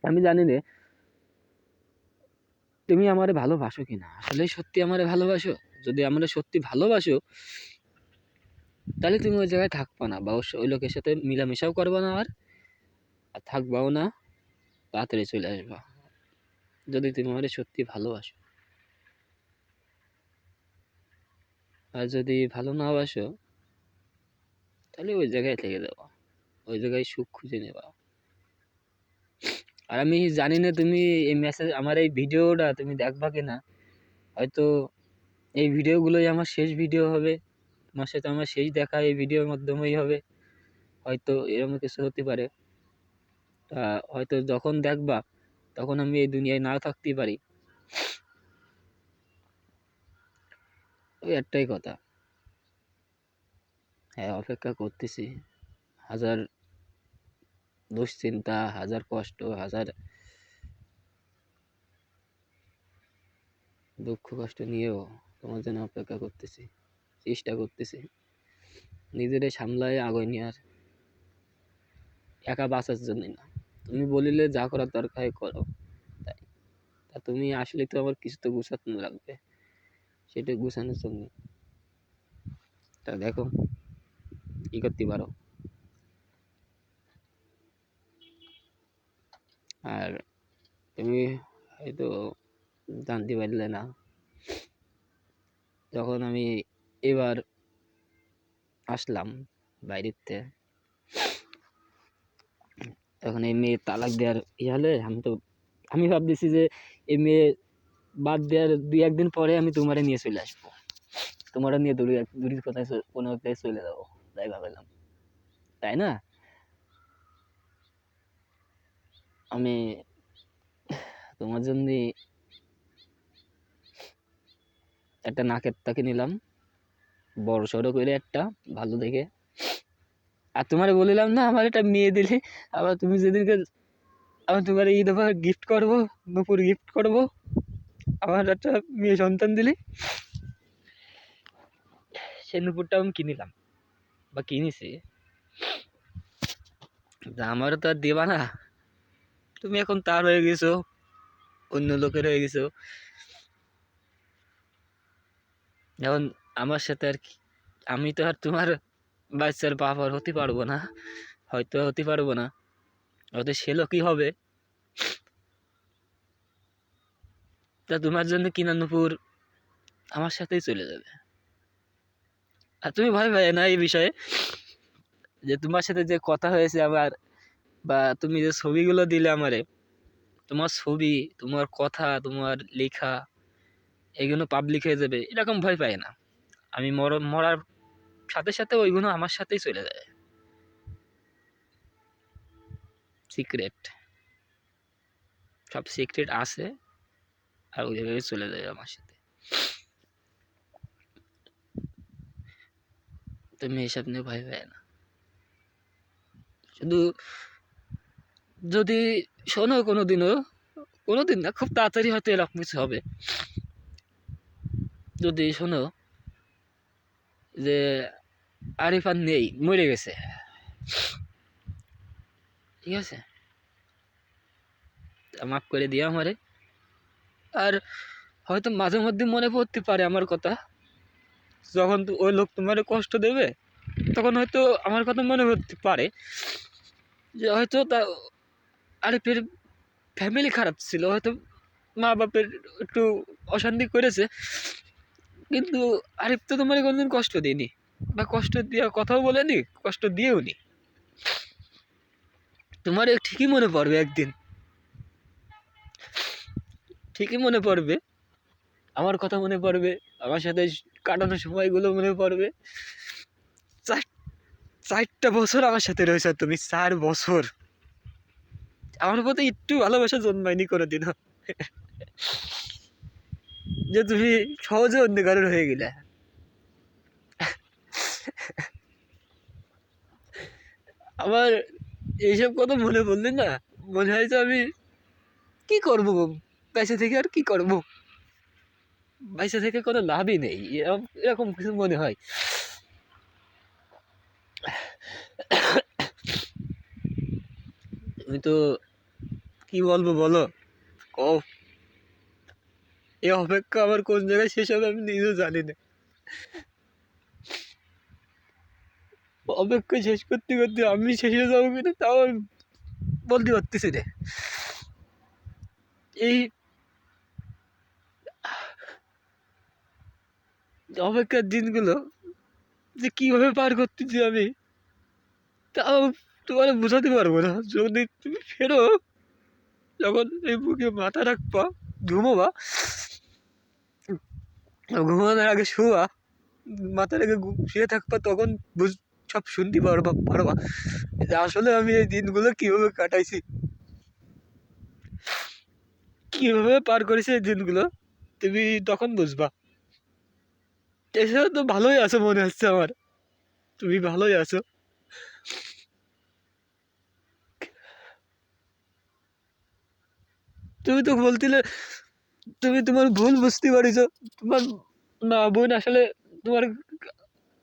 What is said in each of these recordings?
আমি জানি না তুমি আমারে ভালোবাসো কিনা, আসলেই সত্যি আমারে ভালোবাসো? যদি আমারে সত্যি ভালোবাসো তাহলে তুমি ওই জায়গায় থাকবা না, বা ওই লোকের সাথে মিলামেশাও করবা না, আর থাকবাও না, তাড়াতাড়ি চলে আসবা। যদি তুমি আমারে সত্যি ভালোবাসো। আর যদি ভালো না বাসো তাহলে ওই জায়গায় থেকে যাবা, ওই জায়গায় সুখ খুঁজে নেবা। আর আমি জানি না তুমি এই মেসেজ, আমার এই ভিডিওটা তুমি দেখবা কিনা। হয়তো এই ভিডিওগুলোই আমার শেষ ভিডিও হবে, তোমার সাথে আমার শেষ দেখা এই ভিডিওর মাধ্যমেই হবে, হয়তো এরকম কিছু হতে পারে। তা হয়তো যখন দেখবা তখন আমি এই দুনিয়ায় নাও থাকতেই পারি। ওই একটাই কথা, হ্যাঁ অপেক্ষা করতেছি। হাজার দুশ্চিন্তা, হাজার কষ্ট, হাজার দুঃখ কষ্ট নিয়েও তোমার জন্য অপেক্ষা করতেছি, চেষ্টা করতেছি নিজেরে সামলায় আগায় নেওয়ার, একা বাঁচার জন্য না। তুমি বলিলে যা করার দরকার হয় করো, তাই। তা তুমি আসলে তো আমার কিছু তো গুছাতে লাগবে, সেটা গুছানোর জন্য। তা দেখো কি করতে পারো। আর তুমি হয়তো জানতে পারলে না, যখন আমি এবার আসলাম বাইরেতে, তখন এই মেয়ে তালাক দেওয়ার হলে আমি ভাবতেছি যে এই মেয়ে বাদ দেওয়ার 2-1 দিন পরে আমি তোমারে নিয়ে চলে আসবো, তোমারে নিয়ে দূরের কোথায় কোনো একটা চলে যাবো, তাই ভাবলাম, তাই না? আমি তোমার জন্য একটা নাকের তাকে নিলাম, বড় সড়ো করে একটা ভালো দেখে। আর তোমারে বলিলাম না আমার একটা মেয়ে দিলে, আবার তুমি যেদিনকে আমি তোমার ঈদ আবার গিফট করবো, নুপুর গিফট করবো, আমার একটা মেয়ে সন্তান দিলে, সেই নুপুরটা আমি কিনিলাম বা কিনেছি। আমারও তো আর দেবা না, তুমি এখন তার হয়ে গেছো, অন্য লোকের হয়ে গেছো। এখন আমার সাথে আর আমি তো আর তোমার বাচ্চার বাপ আর হতে পারবো না, হয়তো হতে পারবো না, হয়তো সে লোকই হবে। তা তোমার জন্য কিনা নুপুর আমার সাথেই চলে যাবে। আর তুমি ভয় পাই না এই বিষয়ে, যে তোমার সাথে যে কথা হয়েছে আমার, বা তুমি যে ছবিগুলো দিলে আমারে, তোমার ছবি, তোমার কথা, তোমার লেখা, এইগুলো পাবলিক হয়ে যাবে এরকম ভয় পাই না। আমি মরার সাথে সাথে ওইগুলো আমার সাথেই চলে যায়, সিক্রেট, সব সিক্রেট আছে, আর ওই জায়গায় চলে যায় আমার সাথে। তুমি এসব নিয়ে ভয় পাই না। শুধু যদি শোনো কোনোদিন না, খুব তাড়াতাড়ি হয়তো এরকম কিছু হবে, যদি শোনো যে আরিফ আর নেই, মরে গেছে, ঠিক আছে, মাফ করে দিও আমারে। আর হয়তো মাঝে মধ্যে মনে পড়তে পারে আমার কথা, যখন ওই লোক তোমার কষ্ট দেবে তখন হয়তো আমার কথা মনে পড়তে পারে, যে হয়তো তা আরিফের ফ্যামিলি খারাপ ছিল, হয়তো মা বাপের একটু অশান্তি করেছে, কিন্তু আরিফ তো তোমার কোনদিন কষ্ট দিইনি, বা কষ্ট দেওয়ার কথাও বলেনি, কষ্ট দিয়েও নি। তোমার ঠিকই মনে পড়বে একদিন, ঠিকই মনে পড়বে, আমার কথা মনে পড়বে, আমার সাথে কাটানো সময়গুলো মনে পড়বে। 4 বছর আমার সাথে রয়েছে তুমি, 4 বছর, আমার প্রতি একটু ভালোবাসা জন্মায়নি কোনোদিনও, যে তুমি সহজে অন্য কারোর হয়ে গেলে। আমার এইসব কথা মনে পড়লে না, মনে হয় যে আমি কি করবো, বেঁচে থেকে আর কি করবো, বেঁচে থেকে কোনো লাভই নেই, এরকম এরকম কিছু মনে হয়। তুমি তো কি বলবো বলো? কও। এই অপেক্ষা আমার কোন জায়গায় শেষ হবে আমি নিজেও জানি না। অপেক্ষা শেষ করতে করতে আমি শেষ হয়ে যাবো কিনা তাও আমি বলতে পারতেছি না। এই অপেক্ষার দিনগুলো যে কিভাবে পার করতেছি আমি তাও তোমার বোঝাতে পারবো না। যদি তুমি ফেরো, যখন এই বুকে মাথা রাখবা, ঘুমোবা, ঘুমানোর আগে শোয়া, মাথা রেখে শুয়ে থাকবা, তখন সব শুনতে পারবা যে আসলে আমি এই দিনগুলো কিভাবে কাটাইছি, কিভাবে পার করেছি এই দিনগুলো, তুমি তখন বুঝবা। এছাড়া তো ভালোই আছো মনে হচ্ছে আমার, তুমি ভালোই আছো। তুমি তো বলছিলে তুমি তোমার ভুল বুঝতে পারিছো। তোমার মা বোন আসলে তোমার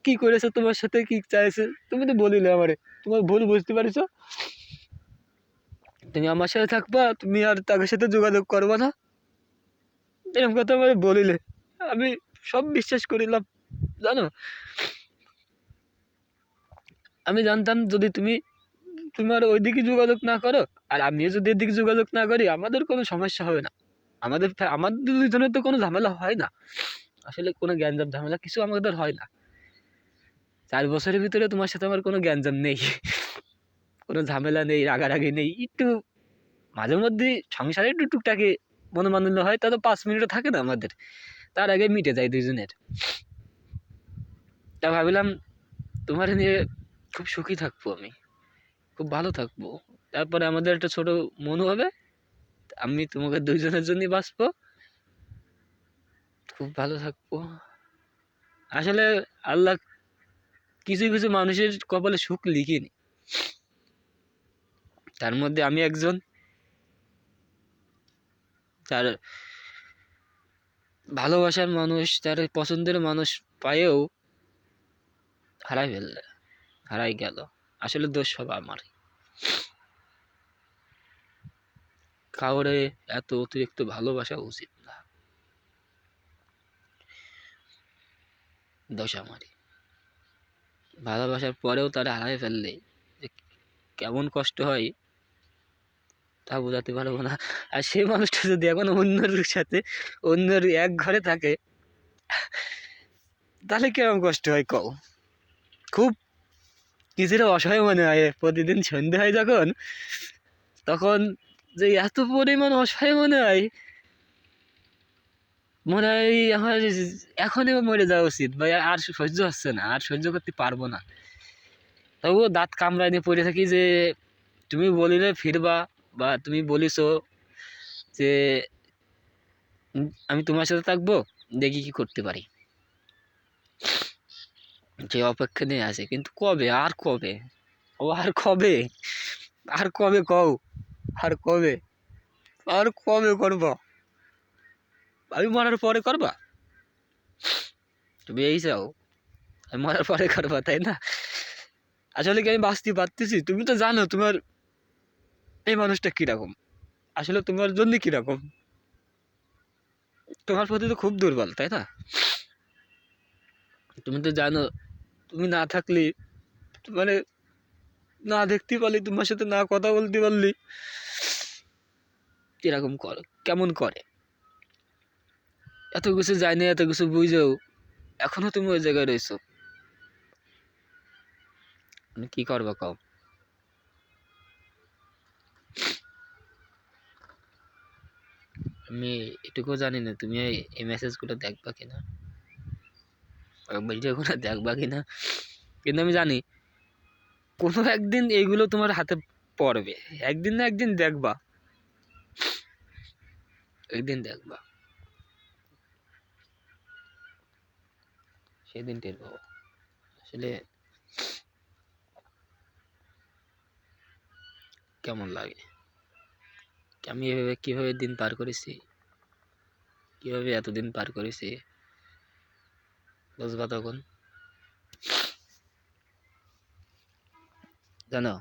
কি করেছে, তোমার সাথে কি চাইছে, তুমি তো বলিলে আমারে তোমার ভুল বুঝতে পারিছো। তুমি আমার সাথে থাকবা, তুমি আর তাদের সাথে যোগাযোগ করবা না, এরকম কথা আমার বলিলে আমি সব বিশ্বাস করিলাম। জানো, আমি জানতাম যদি তুমি তোমার ওইদিকে যোগাযোগ না করো আর আমিও যদি এদিকে যোগাযোগ না করি আমাদের কোনো সমস্যা হবে না। আমাদের দুজনের তো কোনো ঝামেলা হয় না, আসলে কোনো গ্যাঞ্জাম ঝামেলা কিছু আমাদের হয় না। 4 বছরের ভিতরে তোমার সাথে আমার কোনো গ্যাঞ্জাম নেই, কোনো ঝামেলা নেই, রাগারাগি নেই। একটু মাঝে মধ্যে সংসারে একটু টুকটাকে মনোমালিন্য হয়, তা তো 5 মিনিটও থাকে না আমাদের, তার আগে মিটে যায় দুজনের। তা ভাবিলাম তোমার নিয়ে খুব সুখী থাকবো আমি, খুব ভালো থাকবো। তারপরে আমাদের একটা ছোট মনু হবে, আমি তোমাকে দুইজনের জন্যই বাঁচবো, খুব ভালো থাকবো। আসলে আল্লাহ কিছু কিছু মানুষের কপালে সুখ লিখিনি, তার মধ্যে আমি একজন। তার ভালোবাসার মানুষ, তার পছন্দের মানুষ পায়েও হারাই গেল। আসলে দোষ সব আমার। কাউরে এত অতিরিক্ত ভালোবাসা উচিত না, দোষ আমারই। ভালোবাসার পরেও তারা হারাই ফেললে যে কেমন কষ্ট হয় তা বোঝাতে পারবো না। আর সেই মানুষটা যদি এখন অন্যের সাথে অন্যের এক ঘরে থাকে তাহলে কেমন কষ্ট হয় কও। খুব কিছুটা অসহায় মনে হয় প্রতিদিন সন্ধে হয় যখন, তখন যে এত পরিমাণ অসহায় মনে হয়, মনে হয় আমার এখনই মরে যাওয়া উচিত, বা আর সহ্য হচ্ছে না, আর সহ্য করতে পারবো না। তবুও দাঁত কামড়ায় নিয়ে পড়ে থাকি যে তুমি বলিলে ফিরবা, বা তুমি বলিছো যে আমি তোমার সাথে থাকবো, দেখি কি করতে পারি। যে অপেক্ষা নিয়ে আছে, কিন্তু কবে আর কবে, ও আর কবে, আর কবে কও, আর কবে, আর কবে করবা? আমি মরার পরে করবা? তুমি এই চাও আমি মরার পরে করবা, তাই না? আসলে কি আমি বাঁচতে পারতেছি? তুমি তো জানো তোমার এই মানুষটা কিরকম, আসলে তোমার জন্য কিরকম, তোমার প্রতি তো খুব দুর্বল, তাই না? তুমি তো জানো তুমি না থাকলে, মানে না দেখতে পারলি, তোমার সাথে না কথা বলতে পারলি কিরকম করে, কেমন করে। এত কিছু জানি, এত কিছু বুঝেও এখনো তুমি ওই জায়গায় রয়েছো, মানে কি করবা কও। আমি এটুকু জানি না তুমি এই মেসেজগুলো দেখবা কিনা, ভিডিওগুলো দেখবা কিনা, কিন্তু আমি জানি কোনো একদিন এইগুলো তোমার হাতে পড়বে, একদিন না একদিন দেখবা, একদিন দেখবা, সেদিন টের পাবো আসলে কেমন লাগে। আমি এভাবে কিভাবে দিন পার করেছি, কিভাবে এতদিন পার করেছি, বুঝবা তখন, জানো।